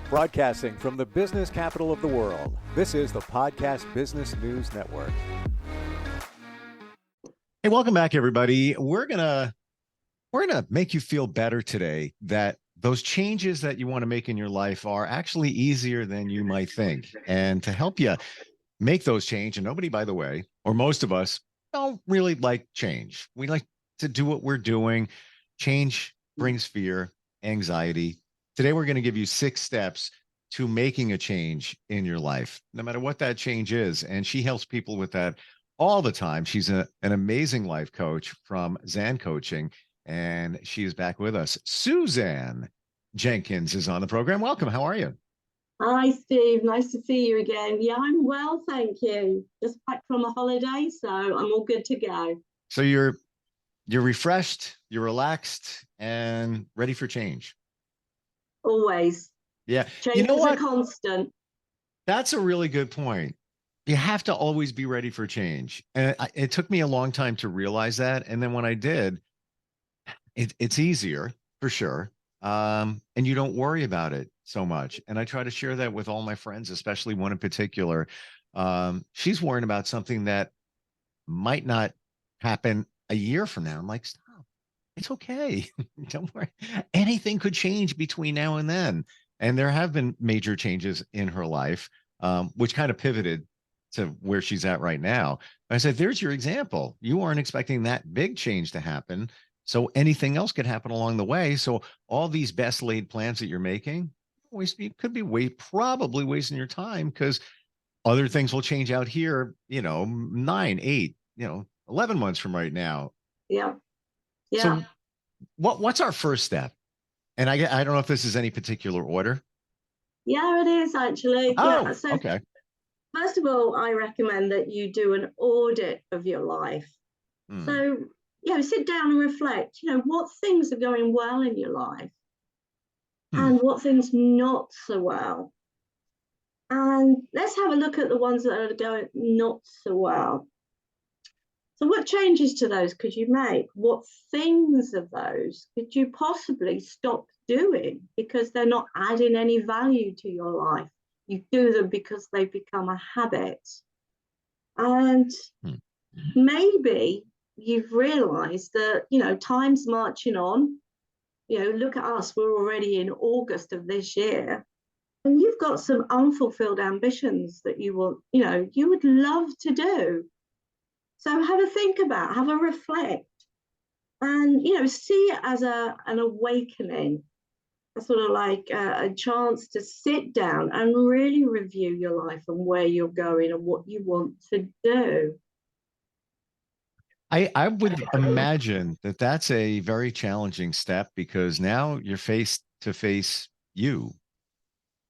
Broadcasting from the business capital of the world, this is the Podcast Business News Network. Hey, welcome back, everybody. We're gonna make you feel better today that those changes that you want to make in your life are actually easier than you might think. And to help you make those change, and nobody, by the way, or most of us don't really like change. We like to do what we're doing. Change brings fear, anxiety. Today, we're going to give you 6 steps to making a change in your life, no matter what that change is. And she helps people with that all the time. She's an amazing life coach from Zan Coaching, and she is back with us. Suzanne Jenkins is on the program. Welcome. How are you? Hi, Steve. Nice to see you again. Yeah, I'm well, thank you. Just back from a holiday, so I'm all good to go. So you're refreshed, you're relaxed, and ready for change. Always. Yeah. Change You know is what? a constant. That's a really good point. You have to always be ready for change. And it took me a long time to realize that. And then when I did, it's easier for sure. And you don't worry about it so much. And I try to share that with all my friends, especially one in particular. She's worrying about something that might not happen a year from now. I'm like, stop. It's okay. Don't worry. Anything could change between now and then. And there have been major changes in her life, which kind of pivoted to where she's at right now. I said, there's your example. You aren't expecting that big change to happen. So anything else could happen along the way. So all these best laid plans that you're making, you could be probably wasting your time because other things will change out here, 9, 8, 11 months from right now. Yeah. Yeah. So what's our first step? And I don't know if this is any particular order. Yeah, it is actually. Oh, Yeah. So okay. first of all, I recommend that you do an audit of your life. So, sit down and reflect, what things are going well in your life and what things not so well. And let's have a look at the ones that are going not so well. So what changes to those could you make? What things of those could you possibly stop doing because they're not adding any value to your life? You do them because they've become a habit. And maybe you've realized that, time's marching on. Look at us, we're already in August of this year. And you've got some unfulfilled ambitions that you want, you would love to do. So have a think about, have a reflect, and, see it as an awakening, a sort of like a chance to sit down and really review your life and where you're going and what you want to do. I would imagine that that's a very challenging step because now you're face to face you.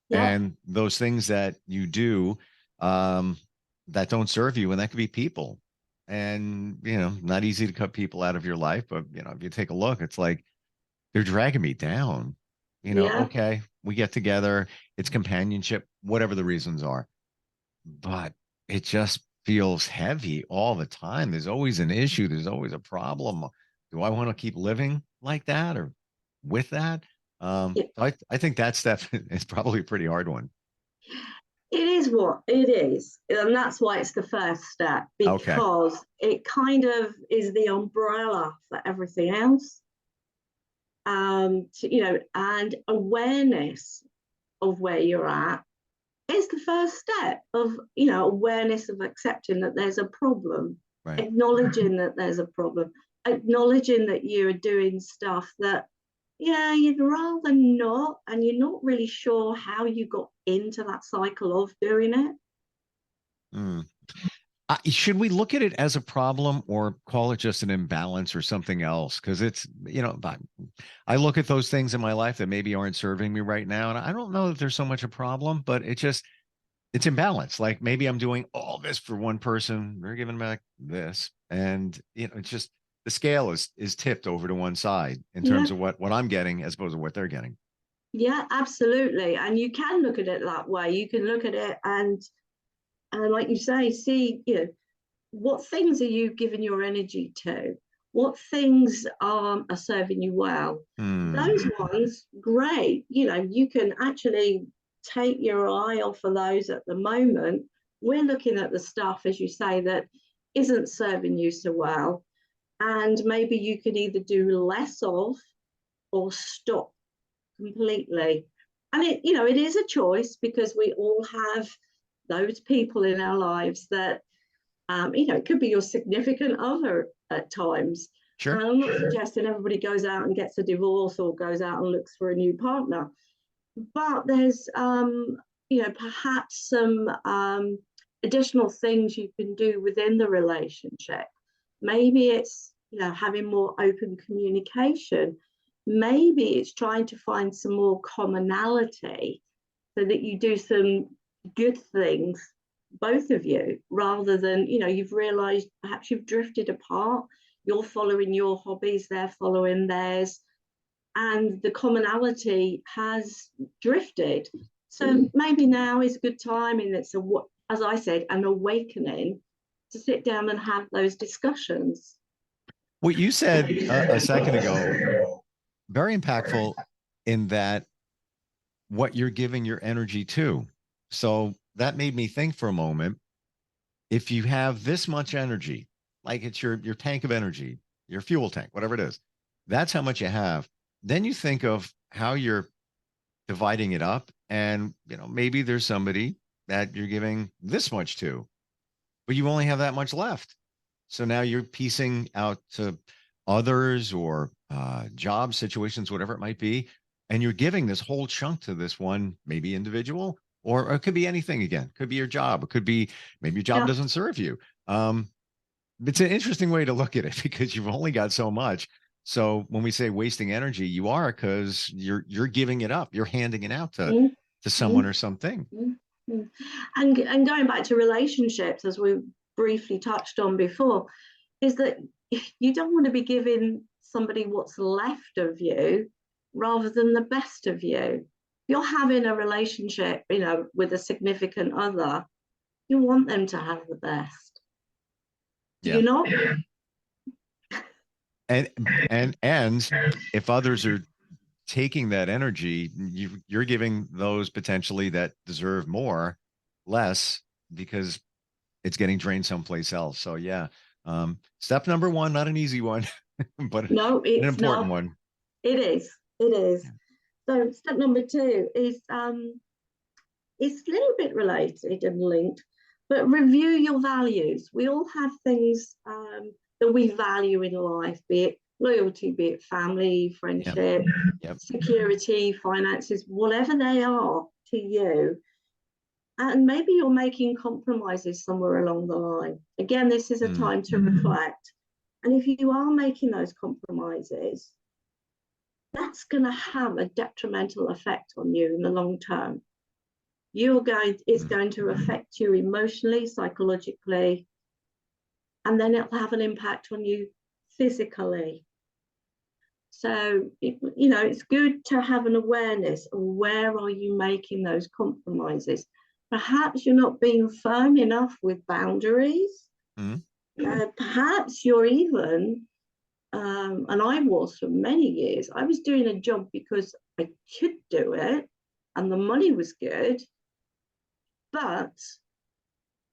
Yeah. And those things that you do that don't serve you, and that could be people. And, not easy to cut people out of your life, but, if you take a look, it's like they're dragging me down. Okay, we get together, it's companionship, whatever the reasons are. But it just feels heavy all the time. There's always an issue. There's always a problem. Do I want to keep living like that or with that? I think that step is probably a pretty hard one. It is what it is. And that's why it's the first step, because it kind of is the umbrella for everything else. And awareness of where you're at is the first step of, awareness of accepting that there's a problem, right. Acknowledging that there's a problem, acknowledging that you're doing stuff that, you'd rather not, and you're not really sure how you got into that cycle of doing it. Should we look at it as a problem or call it just an imbalance or something else? Because it's, I look at those things in my life that maybe aren't serving me right now. And I don't know that there's so much a problem, but it's imbalance. Like maybe I'm doing all this for one person, they're giving back this. And, it's just the scale is tipped over to one side in terms of what I'm getting as opposed to what they're getting. Yeah, absolutely. And you can look at it that way. You can look at it and like you say, see, what things are you giving your energy to? What things are serving you well? Those ones, great. You can actually take your eye off of those at the moment. We're looking at the stuff, as you say, that isn't serving you so well. And maybe you could either do less of or stop completely. And it is a choice, because we all have those people in our lives that, it could be your significant other at times. Sure. And I'm not suggesting everybody goes out and gets a divorce or goes out and looks for a new partner. But there's, perhaps some additional things you can do within the relationship. Maybe it's, having more open communication. Maybe it's trying to find some more commonality so that you do some good things, both of you, rather than, you've realized perhaps you've drifted apart. You're following your hobbies, they're following theirs, and the commonality has drifted. So maybe now is a good time, and it's as I said, an awakening to sit down and have those discussions. What you said a second ago, very impactful, in that what you're giving your energy to. So that made me think for a moment. If you have this much energy, like it's your tank of energy, your fuel tank, whatever it is, that's how much you have. Then you think of how you're dividing it up. And, maybe there's somebody that you're giving this much to, but you only have that much left. So now you're piecing out to others or job situations, whatever it might be. And you're giving this whole chunk to this one, maybe individual, or it could be anything again. Could be your job. It could be maybe your job doesn't serve you. It's an interesting way to look at it, because you've only got so much. So when we say wasting energy, you are, because you're giving it up. You're handing it out to someone or something. And going back to relationships, as we briefly touched on before, is that you don't want to be giving somebody what's left of you rather than the best of you. If you're having a relationship, with a significant other, you want them to have the best. Do you not? And if others are taking that energy, you're giving those potentially that deserve more less, because it's getting drained someplace else. So step number one, not an easy one, but no, it's an important not. one. It is. So step number two is it's a little bit related and linked, but review your values. We all have things that we value in life, be it loyalty, be it family, friendship, security, finances, whatever they are to you. And maybe you're making compromises somewhere along the line. Again, this is a time to reflect. And if you are making those compromises, that's going to have a detrimental effect on you in the long term. It's going to affect you emotionally, psychologically, and then it'll have an impact on you physically. So, it's good to have an awareness of where are you making those compromises. Perhaps you're not being firm enough with boundaries. Perhaps you're even, and I was for many years, I was doing a job because I could do it and the money was good, but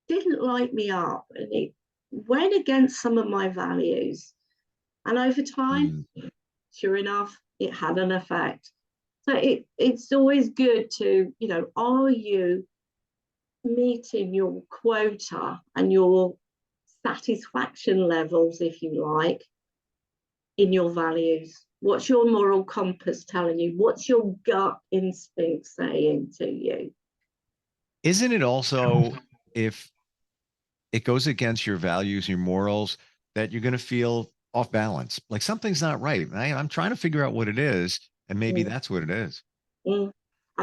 didn't light me up, and it went against some of my values. And over time, sure enough, it had an effect. So it's always good to, are you meeting your quota and your satisfaction levels, if you like, in your values? What's your moral compass telling you? What's your gut instinct saying to you? Isn't it also, if it goes against your values, your morals, that you're going to feel off balance, like something's not right? I'm trying to figure out what it is, and maybe that's what it is. And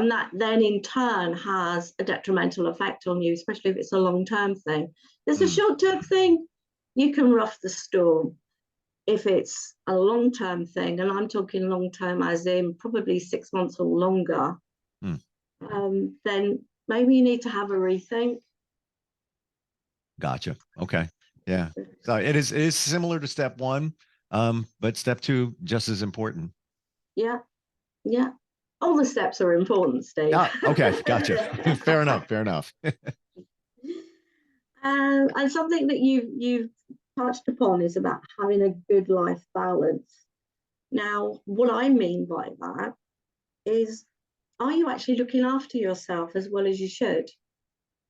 that then in turn has a detrimental effect on you, especially if it's a long-term thing. There's a short-term thing, you can rough the storm. If it's a long-term thing, and I'm talking long-term as in probably 6 months or longer, then maybe you need to have a rethink. Gotcha. Okay. Yeah. So it is similar to step one, but step two, just as important. Yeah. All the steps are important, Steve. Ah, okay, gotcha. Fair enough. Fair enough. And something that you've touched upon is about having a good life balance. Now, what I mean by that is, are you actually looking after yourself as well as you should?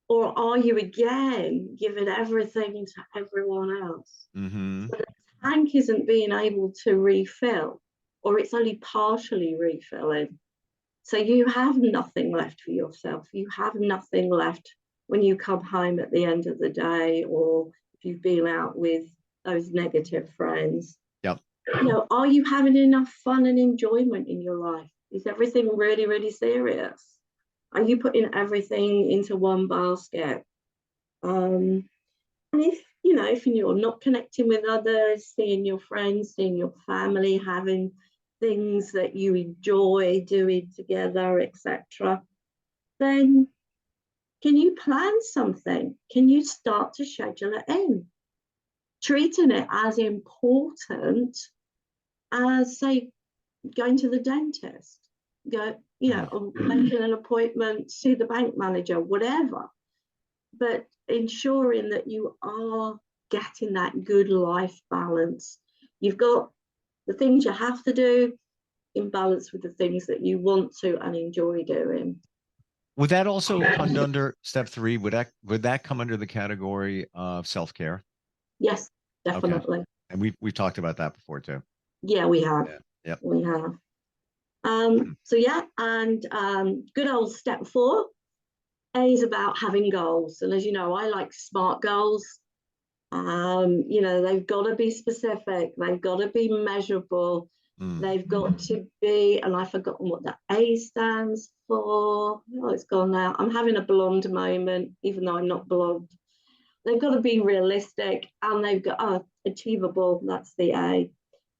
Or are you again giving everything to everyone else? Mm-hmm. So the tank isn't being able to refill, or it's only partially refilling. So you have nothing left for yourself. You have nothing left when you come home at the end of the day, or if you've been out with those negative friends. Yep. Are you having enough fun and enjoyment in your life? Is everything really, really serious? Are you putting everything into one basket? And if you're not connecting with others, seeing your friends, seeing your family, having things that you enjoy doing together, etc., then can you plan something? Can you start to schedule it in? Treating it as important as, say, going to the dentist, or making an appointment, see the bank manager, whatever. But ensuring that you are getting that good life balance. You've got the things you have to do in balance with the things that you want to and enjoy doing. Would that also come under step 3? Would that come under the category of self-care? Yes, definitely. Okay. And we've talked about that before too. Yeah, we have. Yeah. Yep. We have. So yeah, and good old step 4 is about having goals. And as you know, I like SMART goals. They've got to be specific, they've got to be measurable, they've got to be, and I've forgotten what the A stands for. Oh, it's gone now. I'm having a blonde moment, even though I'm not blonde. They've got to be realistic, and they've got achievable. That's the A.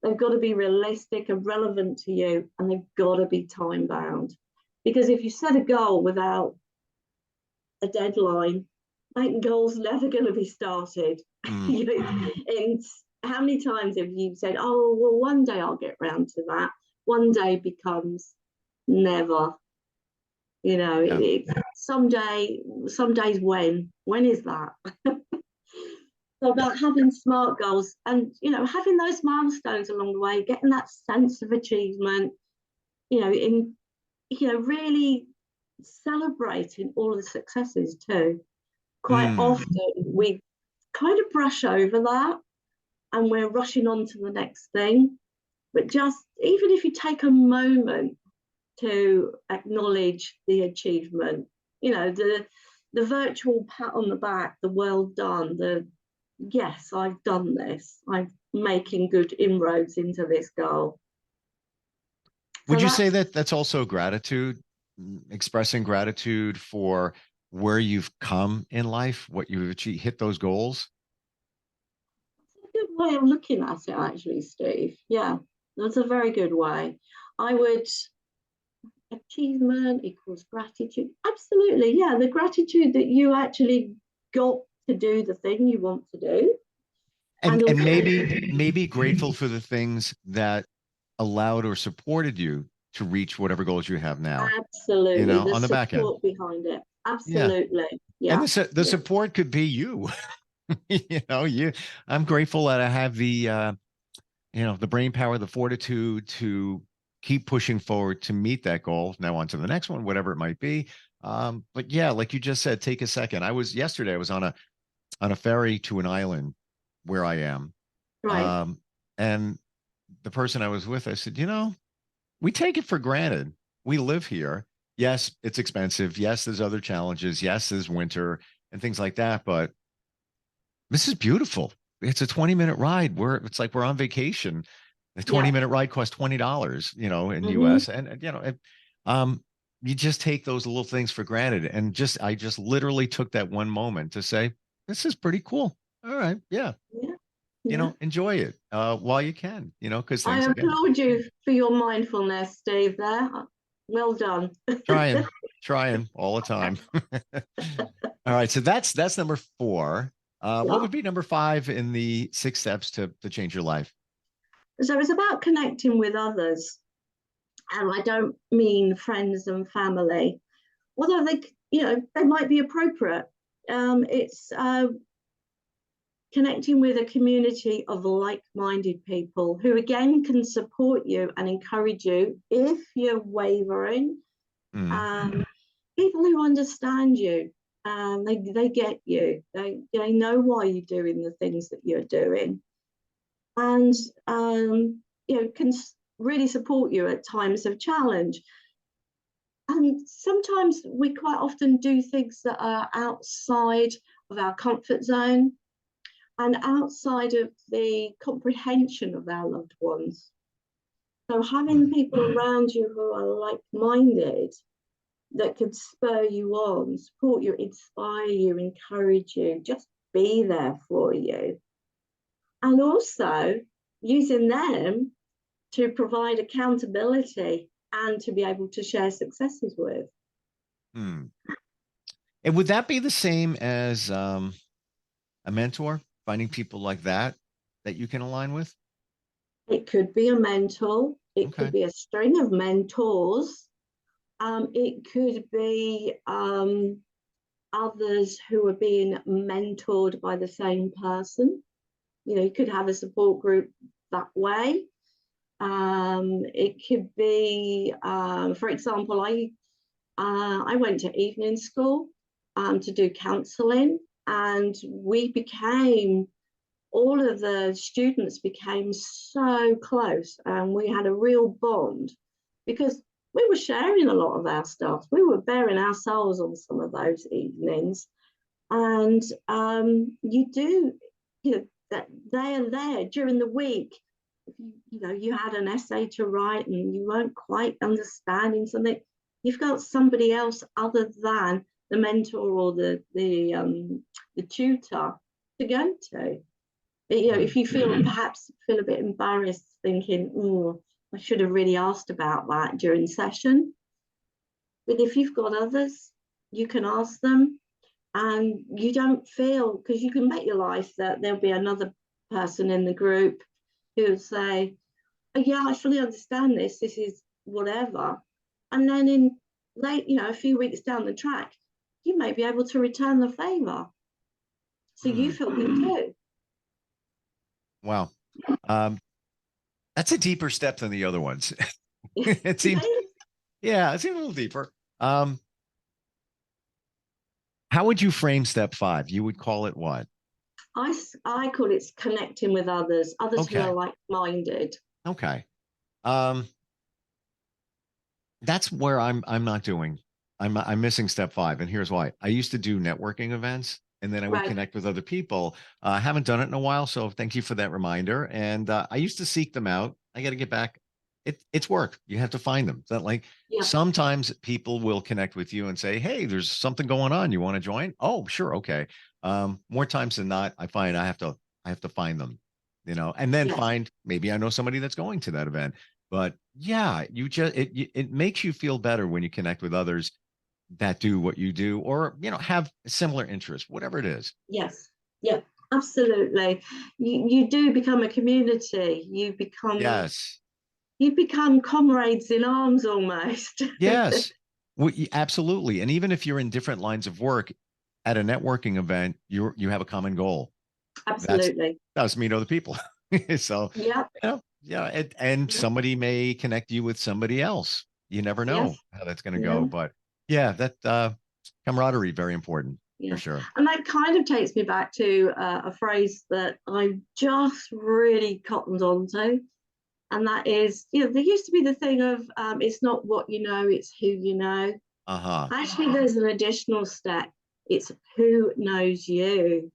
They've got to be realistic and relevant to you, and they've got to be time bound. Because if you set a goal without a deadline, that goal's never going to be started. And how many times have you said, oh, well, one day I'll get round to that? One day becomes never. Someday, some days when is that? So about having SMART goals and, having those milestones along the way, getting that sense of achievement, really celebrating all the successes too. Quite often we kind of brush over that and we're rushing on to the next thing. But just even if you take a moment to acknowledge the achievement, the virtual pat on the back, the well done, the yes, I've done this, I'm making good inroads into this goal. Would you say that that's also gratitude, expressing gratitude for where you've come in life, what you've achieved, hit those goals? That's a good way of looking at it, actually, Steve. Yeah, that's a very good way. Achievement equals gratitude. Absolutely, yeah. The gratitude that you actually got to do the thing you want to do. And maybe grateful for the things that allowed or supported you to reach whatever goals you have now. Absolutely. On the back end. Behind it. Absolutely. Yeah. And the support could be you. I'm grateful that I have the brain power, the fortitude to keep pushing forward to meet that goal. Now on to the next one, whatever it might be. But yeah, like you just said, take a second. Yesterday I was on a ferry to an island where I am. Right. And the person I was with, I said, we take it for granted. We live here. Yes, it's expensive. Yes, there's other challenges. Yes, there's winter and things like that. But this is beautiful. It's a 20-minute ride. It's like we're on vacation. A 20-minute ride costs $20, in US. And, you just take those little things for granted. And I just literally took that one moment to say, this is pretty cool. All right. Yeah. Enjoy it while you can, because I applaud you for your mindfulness, Steve, there. Well done. Trying all the time. All right. So that's number 4. What would be number 5 in the 6 steps to change your life? So it's about connecting with others. And I don't mean friends and family, although they might be appropriate. It's connecting with a community of like-minded people who again can support you and encourage you if you're wavering. People who understand you, they get you, they know why you're doing the things that you're doing, and can really support you at times of challenge. And sometimes we quite often do things that are outside of our comfort zone and outside of the comprehension of our loved ones. So having people around you who are like-minded that could spur you on, support you, inspire you, encourage you, just be there for you. And also using them to provide accountability and to be able to share successes with. And would that be the same as a mentor? Finding people like that you can align with? It could be a mentor. It could be a string of mentors. It could be others who are being mentored by the same person. You could have a support group that way. It could be, for example, I went to evening school to do counselling, and all of the students became so close, and we had a real bond because we were sharing a lot of our stuff. We were bearing ourselves on some of those evenings, and that they are there during the week. You had an essay to write and you weren't quite understanding something, you've got somebody else other than the mentor or the tutor to go to. If you perhaps feel a bit embarrassed thinking, oh, I should have really asked about that during session. But if you've got others, you can ask them, and you don't feel, because you can bet your life that there'll be another person in the group who'll say, oh, yeah, I fully understand this is whatever. And then a few weeks down the track, you may be able to return the favor. So you feel good too. Wow. That's a deeper step than the other ones. It seems, it seems a little deeper. How would you frame step 5? You would call it what? I call it connecting with others who are like-minded. Okay. That's where I'm not doing. I'm missing step 5, and here's why. I used to do networking events, and then I would connect with other people. I haven't done it in a while, so thank you for that reminder. And I used to seek them out. I got to get back. It's work. You have to find them. Sometimes people will connect with you and say, hey, there's something going on. You want to join? Oh, sure. Okay. More times than not, I find I have to find them, and then find, maybe I know somebody that's going to that event. But yeah, it makes you feel better when you connect with others that do what you do, or have similar interests, whatever it is. Yes. Yeah, absolutely. You do become a community. You become comrades in arms almost. Yes. Well, absolutely. And even if you're in different lines of work, at a networking event, you have a common goal. Absolutely. That's meet other people. So and somebody may connect you with somebody else. You never know how that's going to go. But that camaraderie, very important for sure. And that kind of takes me back to a phrase that I just really cottoned onto. And that is, there used to be the thing of it's not what you know, it's who you know. Actually, there's an additional step. It's who knows you.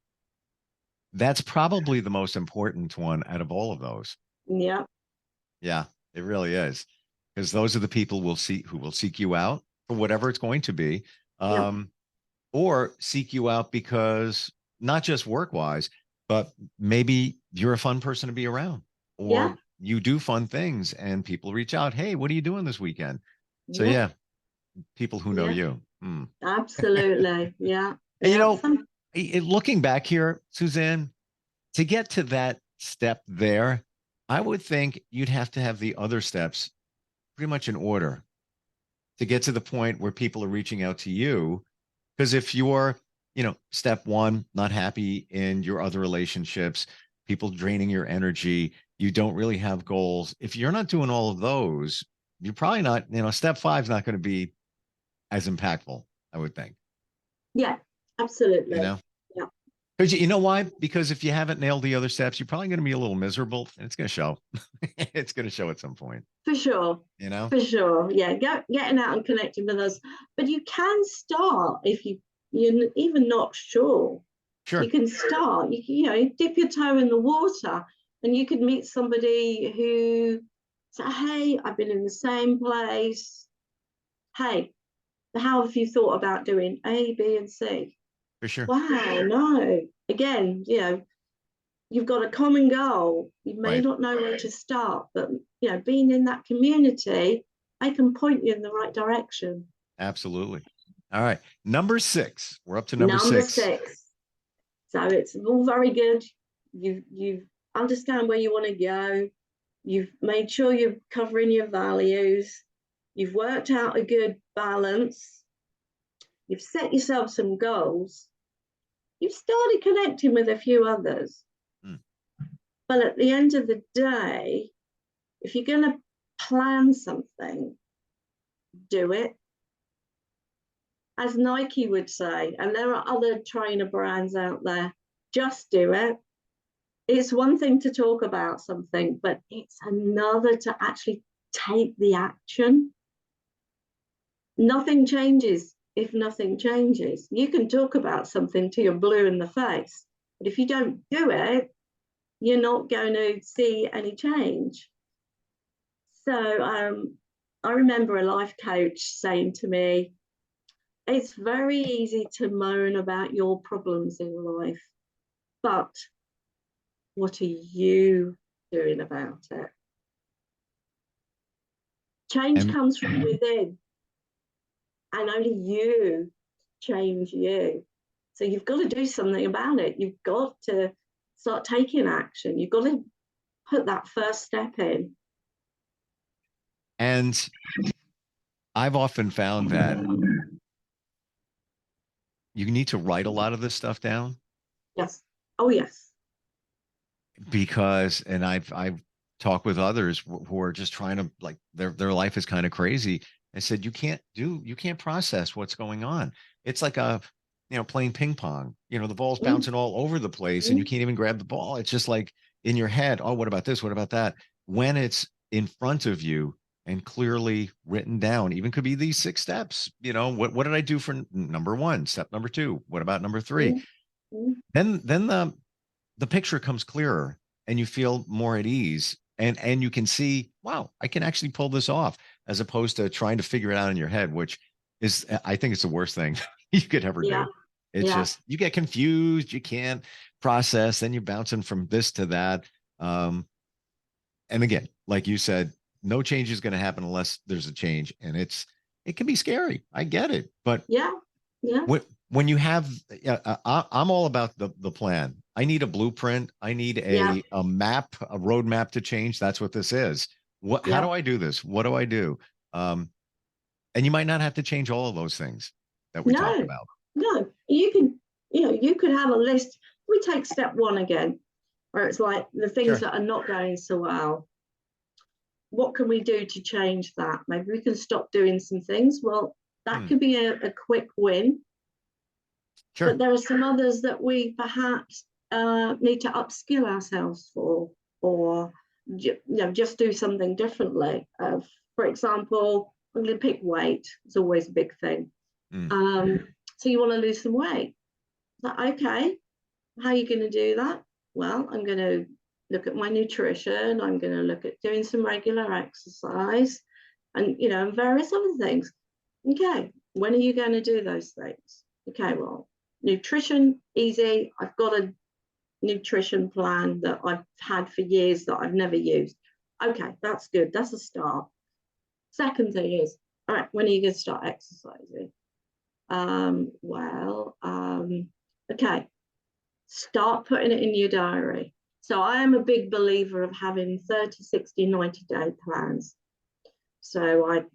That's probably the most important one out of all of those. Yeah. Yeah, it really is. Because those are the people who will seek you out for whatever it's going to be. Or seek you out because not just work-wise, but maybe you're a fun person to be around. Or you do fun things and people reach out, hey, what are you doing this weekend? So people who know you. Absolutely. Yeah. And looking back here, Suzanne, to get to that step there, I would think you'd have to have the other steps pretty much in order to get to the point where people are reaching out to you. Because if you're, step one, not happy in your other relationships, people draining your energy, you don't really have goals. If you're not doing all of those, you're probably not, step five is not going to be as impactful, I would think. Yeah, absolutely. You know? Yeah. Because you know why? Because if you haven't nailed the other steps, you're probably going to be a little miserable, and it's going to show. It's going to show at some point. For sure. For sure. Yeah. Getting out and connecting with us. But you can start if you're even not sure. Sure. You can start. You dip your toe in the water, and you could meet somebody who say, "Hey, I've been in the same place. Hey, how have you thought about doing A, B, and C?" For sure. Wow, no. Again, you've got a common goal. You may Right. not know where to start, but being in that community, I can point you in the right direction. Absolutely. All right. Number 6. We're up to Number six. 6. So it's all very good. You understand where you want to go. You've made sure you're covering your values. You've worked out a good balance. You've set yourself some goals. You've started connecting with a few others. But at the end of the day, if you're going to plan something, do it. As Nike would say, and there are other trainer brands out there, just do it. It's one thing to talk about something, but it's another to actually take the action. Nothing changes if nothing changes. You can talk about something till you're blue in the face, but if you don't do it, you're not going to see any change. So I remember a life coach saying to me, it's very easy to moan about your problems in life, but what are you doing about it? Change comes from within, and only you change you. So you've got to do something about it. You've got to start taking action. You've got to put that first step in. And I've often found that you need to write a lot of this stuff down. Yes. Oh, yes. Because, and I've talked with others who are just trying to, like, their life is kind of crazy. I said, you can't process what's going on. It's like playing ping pong. The ball's bouncing all over the place and you can't even grab the ball. It's just like in your head. Oh, what about this? What about that? When it's in front of you and clearly written down, even could be these 6 steps. What did I do for number 1? Step number 2. What about number 3? Then the picture comes clearer and you feel more at ease and you can see, wow, I can actually pull this off, as opposed to trying to figure it out in your head, which is, I think it's the worst thing you could ever do. It's just, you get confused, you can't process, then you're bouncing from this to that. And again, like you said, no change is going to happen unless there's a change. And it can be scary. I get it. But when you have, I'm all about the plan. I need a blueprint. I need a map, a roadmap to change. That's what this is. How do I do this? What do I do? And you might not have to change all of those things that we talked about. No, you could have a list. We take step 1 again, where it's like the things that are not going so well. What can we do to change that? Maybe we can stop doing some things. Well, that could be a quick win. But there are some others that we perhaps need to upskill ourselves for, or just do something differently. For example, I'm going to pick weight. It's always a big thing. So you want to lose some weight. Okay, how are you going to do that? Well, I'm going to look at my nutrition. I'm going to look at doing some regular exercise and, various other things. Okay, when are you going to do those things? Okay, well, nutrition, easy. I've got a nutrition plan that I've had for years that I've never used. Okay, that's good. That's a start. Second thing is, all right, when are you going to start exercising? Okay, start putting it in your diary. So I am a big believer of having 30, 60, 90-day plans. So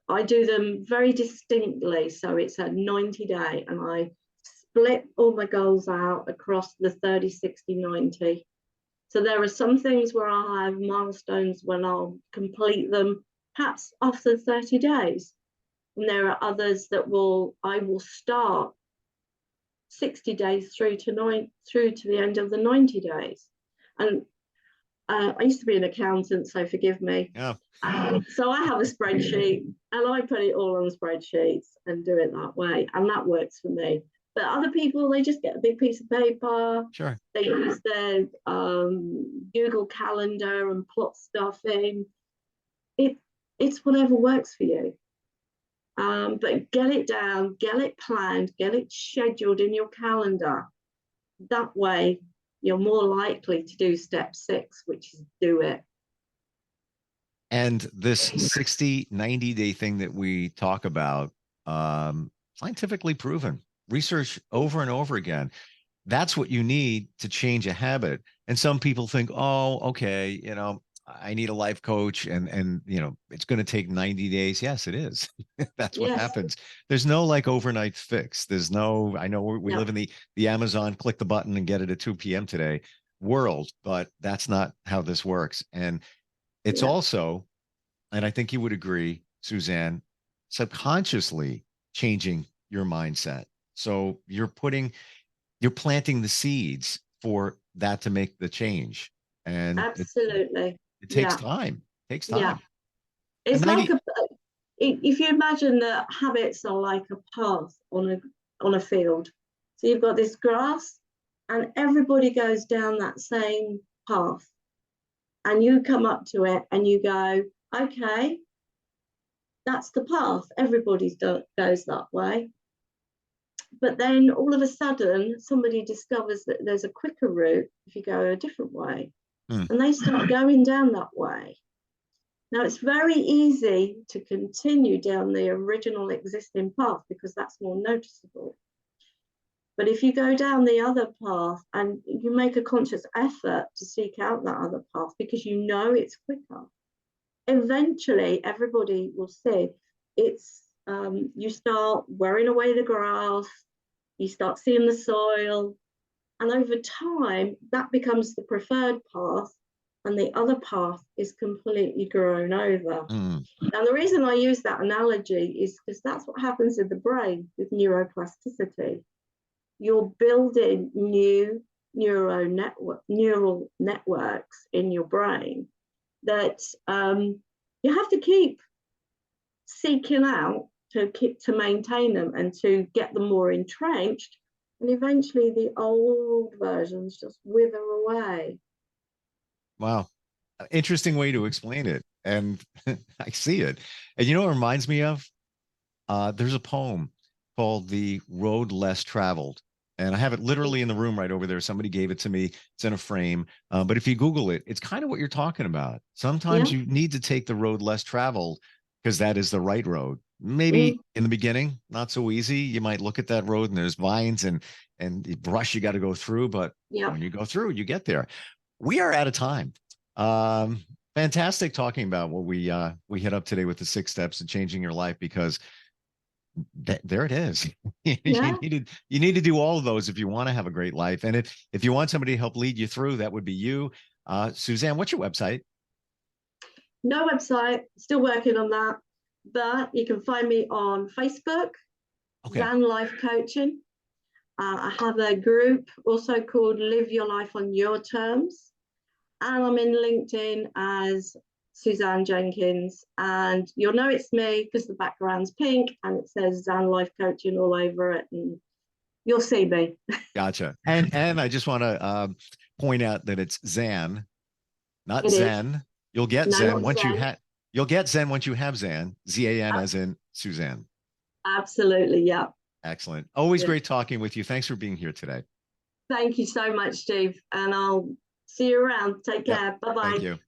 I do them very distinctly. So it's a 90-day, and I split all my goals out across the 30, 60, 90. So there are some things where I'll have milestones when I'll complete them, perhaps after 30 days. And there are others that I will start 60 days through to the end of the 90 days. And I used to be an accountant, so forgive me. Yeah. So I have a spreadsheet, and I put it all on spreadsheets and do it that way, and that works for me. But other people, they just get a big piece of paper. Sure. They use their Google Calendar and plot stuff in. It's whatever works for you. But get it down, get it planned, get it scheduled in your calendar. That way, you're more likely to do step 6, which is do it. And this 60, 90-day thing that we talk about, scientifically proven, research over and over again. That's what you need to change a habit. And some people think, oh, okay, I need a life coach, and it's going to take 90 days. Yes, it is. That's what happens. There's no like overnight fix. There's no, I know we live in the Amazon, click the button and get it at 2 p.m. today world, but that's not how this works. And it's also, and I think you would agree, Suzanne, subconsciously changing your mindset. So you're planting the seeds for that to make the change. And absolutely. It takes time. It takes time. Yeah. It's like if you imagine that habits are like a path on a field. So you've got this grass, and everybody goes down that same path. And you come up to it and you go, okay, that's the path. Everybody goes that way. But then all of a sudden, somebody discovers that there's a quicker route if you go a different way. And they start going down that way. Now, it's very easy to continue down the original existing path because that's more noticeable. But if you go down the other path and you make a conscious effort to seek out that other path because you know it's quicker, eventually everybody will see it's, you start wearing away the grass, you start seeing the soil, and over time, that becomes the preferred path, and the other path is completely grown over. Now, the reason I use that analogy is because that's what happens in the brain with neuroplasticity. You're building new neural networks in your brain that you have to keep seeking out to maintain them and to get them more entrenched. And eventually the old versions just wither away. Wow. Interesting way to explain it. And I see it. And you know what it reminds me of? There's a poem called The Road Less Traveled. And I have it literally in the room right over there. Somebody gave it to me. It's in a frame. But if you Google it, it's kind of what you're talking about. Sometimes you need to take the road less traveled because that is the right road. Maybe in the beginning, not so easy. You might look at that road and there's vines and brush you got to go through. But when you go through, you get there. We are out of time. Fantastic talking about what we hit up today with the 6 steps to changing your life, because there it is. You need to do all of those if you want to have a great life. And if you want somebody to help lead you through, that would be you. Suzanne, what's your website? No website, still working on that. But you can find me on Facebook, Zan Life Coaching. I have a group also called Live Your Life on Your Terms. And I'm in LinkedIn as Suzanne Jenkins. And you'll know it's me because the background's pink and it says Zan Life Coaching all over it. And you'll see me. Gotcha. And I just want to point out that it's Zan, not Zen. You'll get Zen once you have. You'll get Zen once you have Zan, Z-A-N as in Suzanne. Absolutely. Yeah. Excellent. Always great talking with you. Thanks for being here today. Thank you so much, Steve. And I'll see you around. Take care. Bye-bye. Thank you.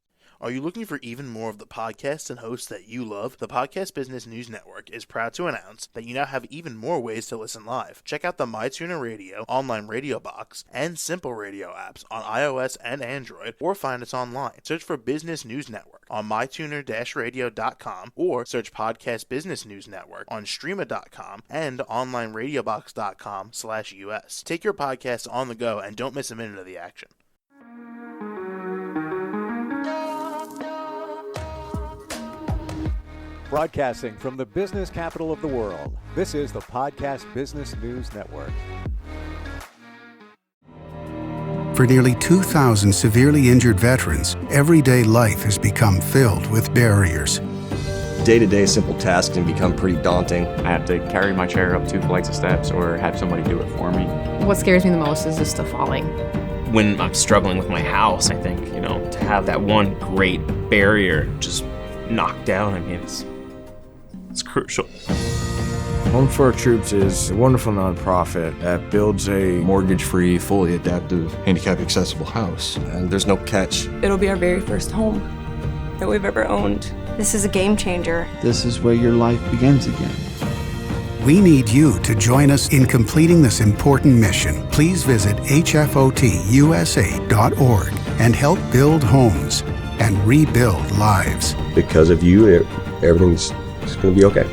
Are you looking for even more of the podcasts and hosts that you love? The Podcast Business News Network is proud to announce that you now have even more ways to listen live. Check out the MyTuner Radio, online radio box, and Simple Radio apps on iOS and Android, or find us online. Search for Business News Network on mytuner-radio.com, or search Podcast Business News Network on streama.com and onlineradiobox.com/US. Take your podcast on the go and don't miss a minute of the action. Broadcasting from the business capital of the world, this is the Podcast Business News Network. For nearly 2,000 severely injured veterans, everyday life has become filled with barriers. Day-to-day simple tasks can become pretty daunting. I have to carry my chair up 2 flights of steps or have somebody do it for me. What scares me the most is just the falling. When I'm struggling with my house, I think, to have that one great barrier just knocked down, it's crucial. Home for Our Troops is a wonderful nonprofit that builds a mortgage-free, fully adaptive, handicap-accessible house. And there's no catch. It'll be our very first home that we've ever owned. This is a game changer. This is where your life begins again. We need you to join us in completing this important mission. Please visit hfotusa.org and help build homes and rebuild lives. Because of you, everything's going to be okay.